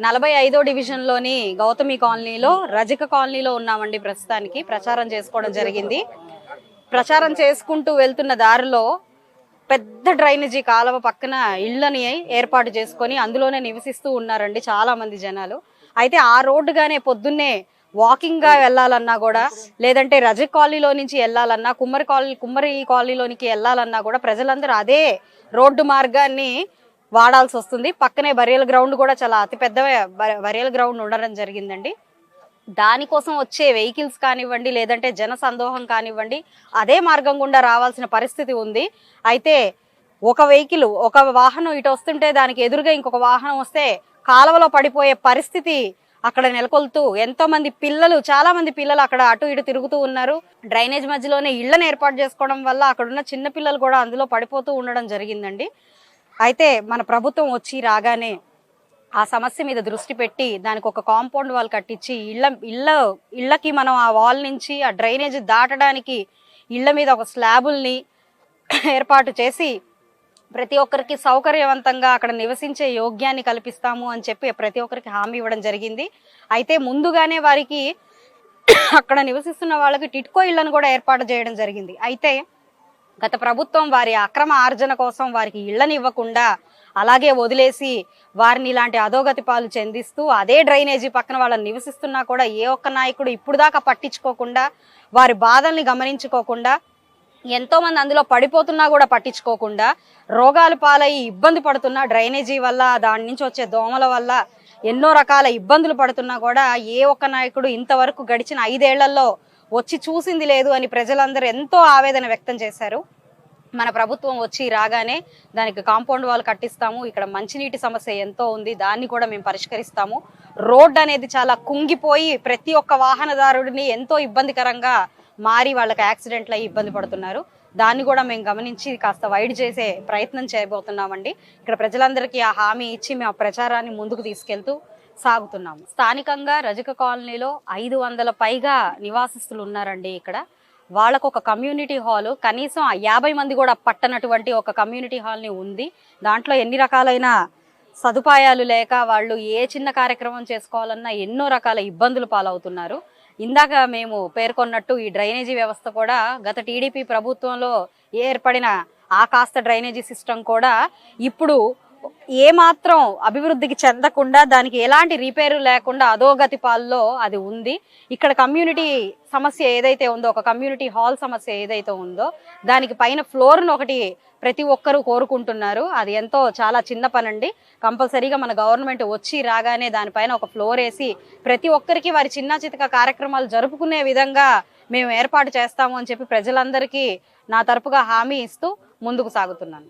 45వ డివిజన్లోని గౌతమి కాలనీలో రజిక కాలనీలో ఉన్నామండి. ప్రస్తుతానికి ప్రచారం చేసుకోవడం జరిగింది. ప్రచారం చేసుకుంటూ వెళ్తున్న దారిలో పెద్ద డ్రైనేజీ కాలువ పక్కన ఇళ్లని ఏర్పాటు చేసుకొని అందులోనే నివసిస్తూ ఉన్నారండి చాలా మంది జనాలు. అయితే ఆ రోడ్డుగానే పొద్దున్నే వాకింగ్ గా వెళ్ళాలన్నా కూడా, లేదంటే రజక్ కాలనీలో నుంచి వెళ్ళాలన్నా, కుమ్మరి కాలనీలోనికి వెళ్ళాలన్నా కూడా ప్రజలందరూ అదే రోడ్డు మార్గాన్ని వాడాల్సి వస్తుంది. పక్కనే బరియల్ గ్రౌండ్ కూడా చాలా అతిపెద్ద బరియల్ గ్రౌండ్ ఉండడం జరిగిందండి. దానికోసం వచ్చే వెహికల్స్ కానివ్వండి, లేదంటే జన సందోహం కానివ్వండి, అదే మార్గం గుండా రావాల్సిన పరిస్థితి ఉంది. అయితే ఒక వాహనం ఇటు వస్తుంటే దానికి ఎదురుగా ఇంకొక వాహనం వస్తే కాలువలో పడిపోయే పరిస్థితి అక్కడ నెలకొల్తూ చాలా మంది పిల్లలు అక్కడ అటు ఇటు తిరుగుతూ ఉన్నారు. డ్రైనేజ్ మధ్యలోనే ఇళ్లను ఏర్పాటు చేసుకోవడం వల్ల అక్కడున్న చిన్న పిల్లలు కూడా అందులో పడిపోతూ ఉండడం జరిగిందండి. అయితే మన ప్రభుత్వం వచ్చి రాగానే ఆ సమస్య మీద దృష్టి పెట్టి దానికి ఒక కాంపౌండ్ వాల్ కట్టించి ఇళ్ళకి మనం ఆ వాల్ నుంచి ఆ డ్రైనేజ్ దాటడానికి ఇళ్ల మీద ఒక స్లాబుల్ని ఏర్పాటు చేసి ప్రతి ఒక్కరికి సౌకర్యవంతంగా అక్కడ నివసించే యోగ్యాన్ని కల్పిస్తాము అని చెప్పి ప్రతి ఒక్కరికి హామీ ఇవ్వడం జరిగింది. అయితే ముందుగానే వారికి అక్కడ నివసిస్తున్న వాళ్ళకి టిట్కో ఇళ్లను కూడా ఏర్పాటు చేయడం జరిగింది. అయితే గత ప్రభుత్వం వారి అక్రమ ఆర్జన కోసం వారికి ఇళ్లను ఇవ్వకుండా అలాగే వదిలేసి వారిని ఇలాంటి అధోగతి పాలు చెందిస్తూ అదే డ్రైనేజీ పక్కన వాళ్ళని నివసిస్తున్నా కూడా ఏ ఒక్క నాయకుడు ఇప్పుడు దాకా పట్టించుకోకుండా, వారి బాధల్ని గమనించుకోకుండా, ఎంతో మంది అందులో పడిపోతున్నా కూడా పట్టించుకోకుండా, రోగాలు పాలయ్యి ఇబ్బంది పడుతున్నా డ్రైనేజీ వల్ల, దాని నుంచి వచ్చే దోమల వల్ల ఎన్నో రకాల ఇబ్బందులు పడుతున్నా కూడా ఏ ఒక్క నాయకుడు ఇంతవరకు గడిచిన 5 ఏళ్లలో వచ్చి చూసింది లేదు అని ప్రజలందరూ ఎంతో ఆవేదన వ్యక్తం చేశారు. మన ప్రభుత్వం వచ్చి రాగానే దానికి కాంపౌండ్ వాల్ కట్టిస్తాము, ఇక్కడ మంచినీటి సమస్య ఎంతో ఉంది, దాన్ని కూడా మేము పరిష్కరిస్తాము, రోడ్ అనేది చాలా కుంగిపోయి ప్రతి ఒక్క వాహనదారుడిని ఎంతో ఇబ్బందికరంగా మారి వాళ్ళకి యాక్సిడెంట్లు అయ్యి ఇబ్బంది పడుతున్నారు, దాన్ని కూడా మేము గమనించి కాస్త వైడ్ చేసే ప్రయత్నం చేయబోతున్నామండి. ఇక్కడ ప్రజలందరికీ ఆ హామీ ఇచ్చి మేము ఆ ప్రచారాన్ని ముందుకు తీసుకెళ్తూ సాగుతున్నాము. స్థానికంగా రజక కాలనీలో 500 పైగా నివాసిస్తులు ఉన్నారండి. ఇక్కడ వాళ్ళకు ఒక కమ్యూనిటీ హాల్, కనీసం 50 మంది కూడా పట్టనటువంటి ఒక కమ్యూనిటీ హాల్ని ఉంది. దాంట్లో ఎన్ని రకాలైన సదుపాయాలు లేక వాళ్ళు ఏ చిన్న కార్యక్రమం చేసుకోవాలన్నా ఎన్నో రకాల ఇబ్బందులు పాలవుతున్నారు. ఇందాక మేము పేర్కొన్నట్టు ఈ డ్రైనేజీ వ్యవస్థ కూడా గత టీడీపీ ప్రభుత్వంలో ఏర్పడిన ఆ కాస్త డ్రైనేజీ సిస్టమ్ కూడా ఇప్పుడు ఏమాత్రం అభివృద్ధికి చెందకుండా, దానికి ఎలాంటి రిపేరు లేకుండా అధోగతి పాల్లో అది ఉంది. ఇక్కడ కమ్యూనిటీ సమస్య ఏదైతే ఉందో, ఒక కమ్యూనిటీ హాల్ సమస్య ఏదైతే ఉందో, దానికి పైన ఫ్లోర్ను ఒకటి ప్రతి ఒక్కరూ కోరుకుంటున్నారు. అది చాలా చిన్న పనండి. కంపల్సరీగా మన గవర్నమెంట్ వచ్చి రాగానే దానిపైన ఒక ఫ్లోర్ వేసి ప్రతి ఒక్కరికి వారి చిన్న చితక కార్యక్రమాలు జరుపుకునే విధంగా మేము ఏర్పాటు చేస్తాము అని చెప్పి ప్రజలందరికీ నా తరపుగా హామీ ఇస్తూ ముందుకు సాగుతున్నాను.